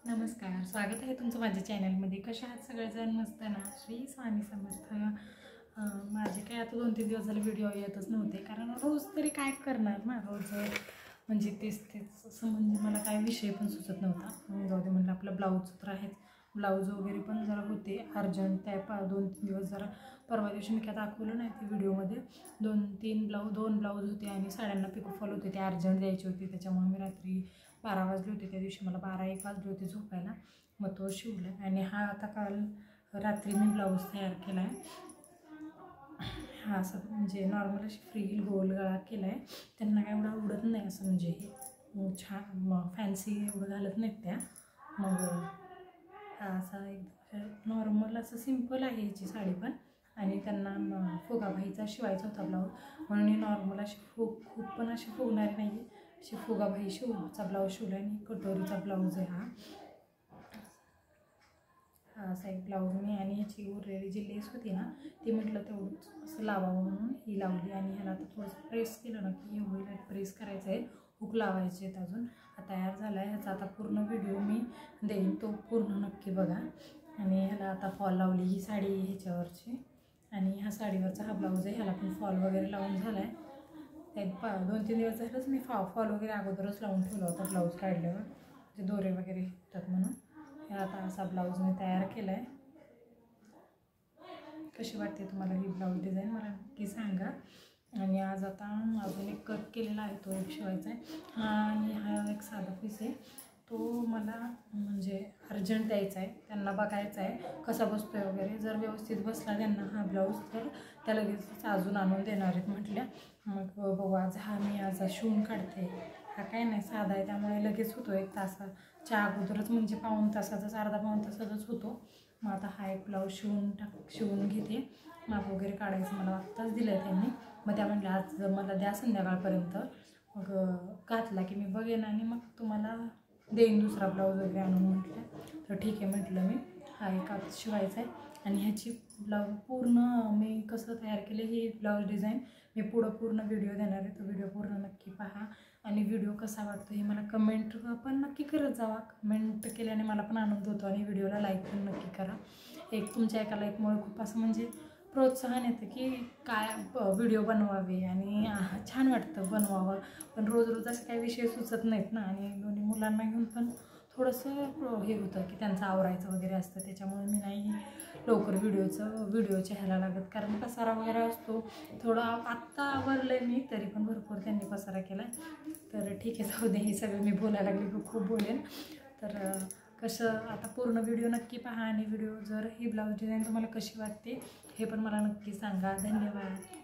नमस्कार, स्वागत आहे तुमचं माझ्या चॅनलमध्ये। कशा आहात सगळेजण? मस्त ना? श्री स्वामी समर्थ। माझे काय आता 2-3 दिवस झाले व्हिडिओ येतच नव्हते, कारण रोज तरी काय करणार ना, रोज म्हणजे तेच असं म्हणजे मला काय विषय पण सुचत नव्हता। जाऊ दे म्हणलं, आपलं ब्लाऊजचं तर आहेच, ब्लाऊज वगैरे पण जरा होते अर्जंट। त्या 2-3 दिवस जरा परवा दिवशी मी काय दाखवलं नाही ते व्हिडिओमध्ये, 2 ब्लाऊज होते आणि साड्यांना पिकोफॉल होते, ते अर्जंट द्यायचे होते। त्याच्यामुळे मी रात्री 12 वाजले होते, त्या दिवशी मला 12-1 वाजले होते झोपायला, मग तो शिवला। आणि हा आता काल रात्री मी ब्लाऊज तयार केला आहे। हा असं म्हणजे नॉर्मल अशी फ्री गोल गळा केला आहे, त्यांना काय एवढं आवडत नाही असं, म्हणजे हे छान फॅन्सी एवढं घालत नाहीत त्या। मग हा असा एकदम नॉर्मल असं सिम्पल आहे याची साडी पण। आणि त्यांना फुगाबाईचा शिवायचा होता ब्लाऊज, म्हणून नॉर्मल अशी खूप पण अशी फुगणारी नाही, अशी फुगाबाई शिवचा ब्लाऊज शिवला। आणि कटोरीचा ब्लाऊज आहे हा असा एक ब्लाऊज मी। आणि ह्याची उरलेली जी लेस होती ना, ती म्हटलं तेवढंच असं लावावं म्हणून ही लावली। आणि ह्याला आता थोडंसं प्रेस केलं ना की हे होईल, प्रेस करायचं आहे, हुक लावायचे आहेत अजून। हा तयार झाला आहे, ह्याचा आता पूर्ण व्हिडिओ मी देईन, तो पूर्ण नक्की बघा। आणि ह्याला आता फॉल लावली ही साडी ह्याच्यावरची, आणि ह्या साडीवरचा हा ब्लाऊज आहे, ह्याला पण फॉल वगैरे लावून झाला आहे। त्यात 2-3 दिवस झालंच मी फॉल वगैरे अगोदरच लावून ठेवला होता ब्लाऊज काढल्यावर, म्हणजे दोरे वगैरे येतात म्हणून। ह्या आता असा ब्लाऊज मी तयार केला आहे। कशी वाटते तुम्हाला ही ब्लाऊज डिझाईन मला नक्की सांगा। आणि आज आता अजून एक कट केलेला आहे, तो एक शिवायचा आहे। आणि हा एक साधा पीस आहे, तो मला म्हणजे अर्जंट द्यायचा आहे, त्यांना बघायचा आहे कसा बसतोय वगैरे। जर व्यवस्थित बसला त्यांना हा ब्लाऊज, तर त्या लगेच अजून आणून देणार आहेत म्हटल्या। मग बघू, आज मी शिवून काढते। हा काय नाही, साधा आहे, त्यामुळे लगेच होतो, 1 तासाच्या अगोदरच, म्हणजे पाऊण तासाचाच, अर्धा पाऊण तासाचाच होतो। मग आता हा एक ब्लाऊज शिवून घेते। माप वगैरे काढायचं मला आत्ताच दिलं आहे त्यांनी, मग त्या म्हटल्या आज मला द्या संध्याकाळपर्यंत, मग घातला की मी बघेन आणि मग तुम्हाला देईन दुसरा ब्लाऊज वगैरे आणून म्हटलं। तर ठीक आहे म्हटलं मी। हा एक आज शिवायचा आहे। आणि ह्याची ब्लाऊज पूर्ण मी कसं तयार केले ही ब्लाऊज डिझाईन मी पुढं पूर्ण व्हिडिओ देणार आहे, तो व्हिडिओ पूर्ण नक्की पहा। आणि व्हिडिओ कसा वाटतो हे मला कमेंट पण नक्की करत जावा, कमेंट केल्याने मला पण आनंद होतो। आणि व्हिडिओला लाईक पण नक्की करा, तुमच्या एका लाईकमुळे खूप असं म्हणजे प्रोत्साहन येतं की काय व्हिडिओ बनवावे, आणि छान वाटतं बनवावं। पण रोज असे काही विषय सुचत नाहीत ना, आणि दोन्ही मुलांना घेऊन पण थोडंसं हे होतं की त्यांचं आवरायचं वगैरे असतं, त्याच्यामुळे मी नाही लवकर व्हिडिओच्या ह्याला लागत, कारण पसारा वगैरे असतो थोडा। आत्ता आवरलं आहे मी, तरी पण भरपूर त्यांनी पसारा केला आहे। तर ठीक आहे, जाऊ दे, हे सगळं मी बोलायला लागले खूप बोलेन। तर कसं आता पूर्ण व्हिडिओ नक्की पहा, आणि व्हिडिओ जर ही ब्लाऊज डिझाईन तुम्हाला कशी वाटते हे पण मला नक्की सांगा। धन्यवाद।